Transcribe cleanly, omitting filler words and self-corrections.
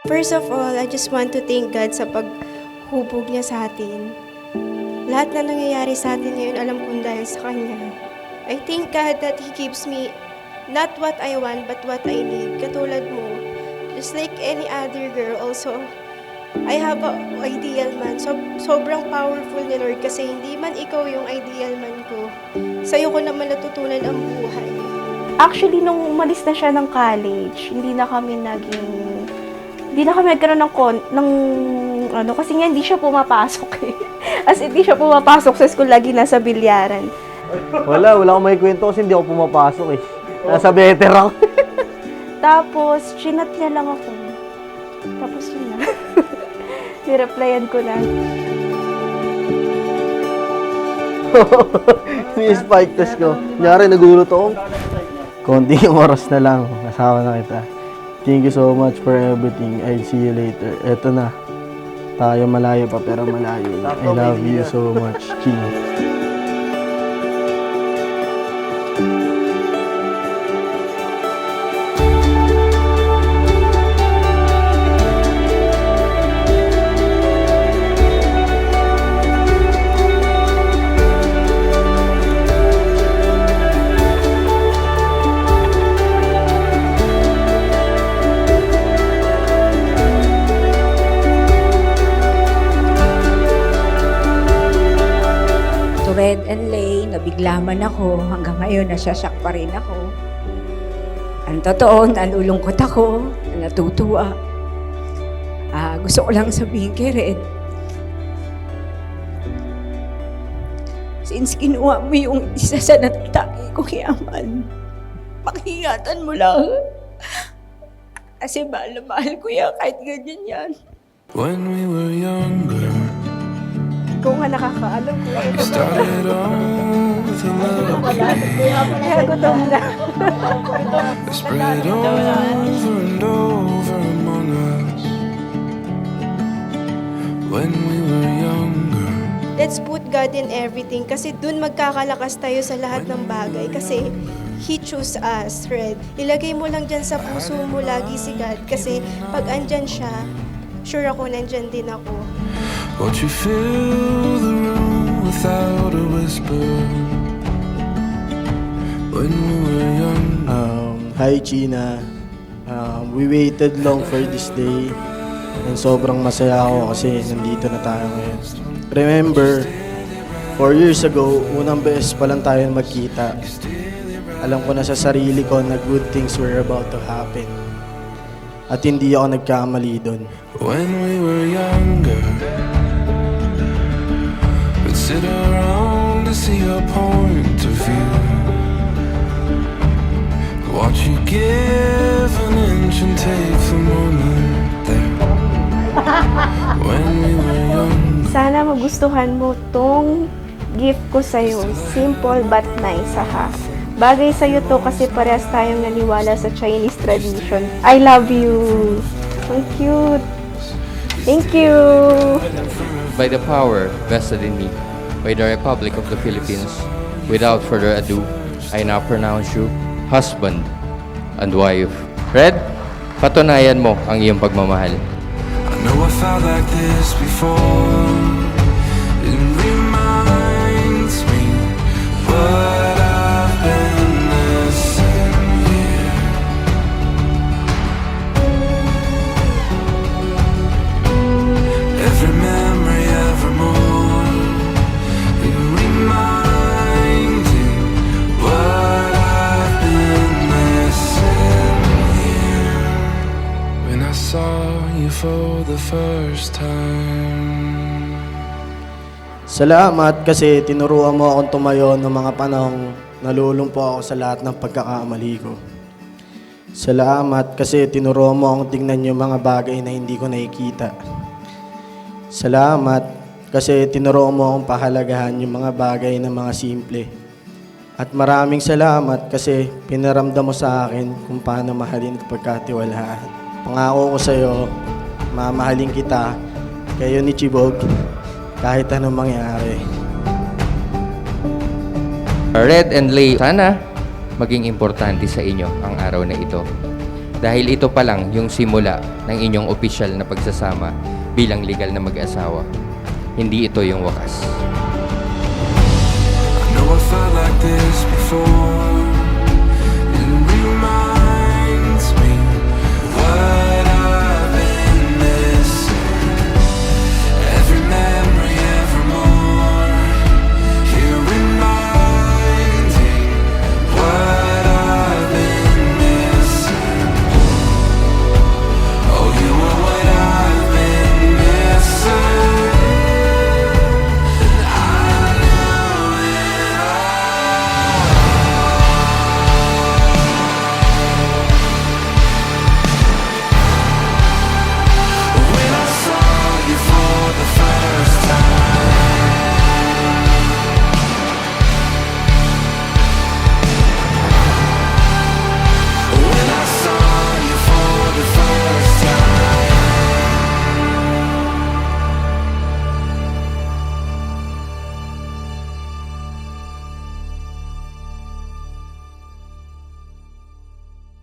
First of all, I just want to thank God sa paghubog niya sa atin. Lahat na nangyayari sa atin ngayon, alam kong dahil sa Kanya. I thank God that He gives me not what I want, but what I need. Katulad mo, just like any other girl also, I have an ideal man. Sobrang powerful ni Lord kasi hindi man ikaw yung ideal man ko. Sa'yo ko naman natutunan ang buhay. Actually, nung umalis na siya ng college, hindi na kami nagkaroon kasi nga hindi siya pumapasok eh. As in, hindi siya pumapasok sa school, lagi nasa bilyaran. Wala akong may kwento kasi hindi ako pumapasok eh. Nasa better ako. Tapos, chinat niya lang ako. Tapos yun na. Nireplyan ko na. Ni-spike test ko. Kunyari, nagulat ako. Konting oras na lang. Kasama na kita. Thank you so much for everything. I'll see you later. Eto na. Tayo malayo pa pero malayo. I love you so much, Ching. Red and Lay, nabigla man ako, hanggang ngayon nasasyak pa rin ako. Ang totoo, nalulungkot ako, natutuwa. Gusto ko lang sabihin kay Red, since kinuha mo yung isa sa natataki kong yaman, pakingatan mo lang. Kasi mahal na mahal ko yan, kahit ganyan yan. When we were younger, Ikaw nga nakakaalam ko. started off with a love Kaya gutom na. spread over and over among us. When we were younger, Let's put God in everything kasi dun magkakalakas tayo sa lahat ng bagay kasi He chose us, Red. Ilagay mo lang dyan sa puso mo lagi si God kasi pag andyan siya, sure ako nandyan din ako. won't you fill the room without a whisper? When we were young, Hi, China. We waited long for this day. And sobrang masaya ako kasi nandito na tayo ngayon. Remember, 4 years ago, unang beses pa lang tayo magkita. Alam ko na sa sarili ko na good things were about to happen. At hindi ako nagkamali doon. when we were younger, we'd sit around to see a point of view. Watch you give an inch and take the moment there. When we were young, Sana magustuhan mo tong gift ko sa'yo. Simple but nice, ha? Bagay sa'yo to kasi parehas tayong naniwala sa Chinese tradition. I love you. Ang cute. Thank you. By the power vested in me by the Republic of the Philippines, without further ado, I now pronounce you husband and wife. Red, patunayan mo ang iyong pagmamahal. I know I felt like this before. It reminds me what I've been missing here. Every memory, evermore. It reminding what I've been missing here. When I saw you for the first time. Salamat kasi tinuruan mo akong tumayo ng mga panahong nalulumpo ako sa lahat ng pagkakamali ko. Salamat kasi tinuruan mo akong tingnan yung mga bagay na hindi ko nakikita. Salamat kasi tinuruan mo akong pahalagahan yung mga bagay na mga simple. At maraming salamat kasi pinaramdam mo sa akin kung paano mahalin at pagkatiwalaan. Pangako ko sa'yo, mamahalin kita, kayo ni Chibog, kahit anong mangyari. Red and Lay, sana maging importante sa inyo ang araw na ito. Dahil ito pa lang yung simula ng inyong opisyal na pagsasama bilang legal na mag-asawa. Hindi ito yung wakas. I know I felt like this before.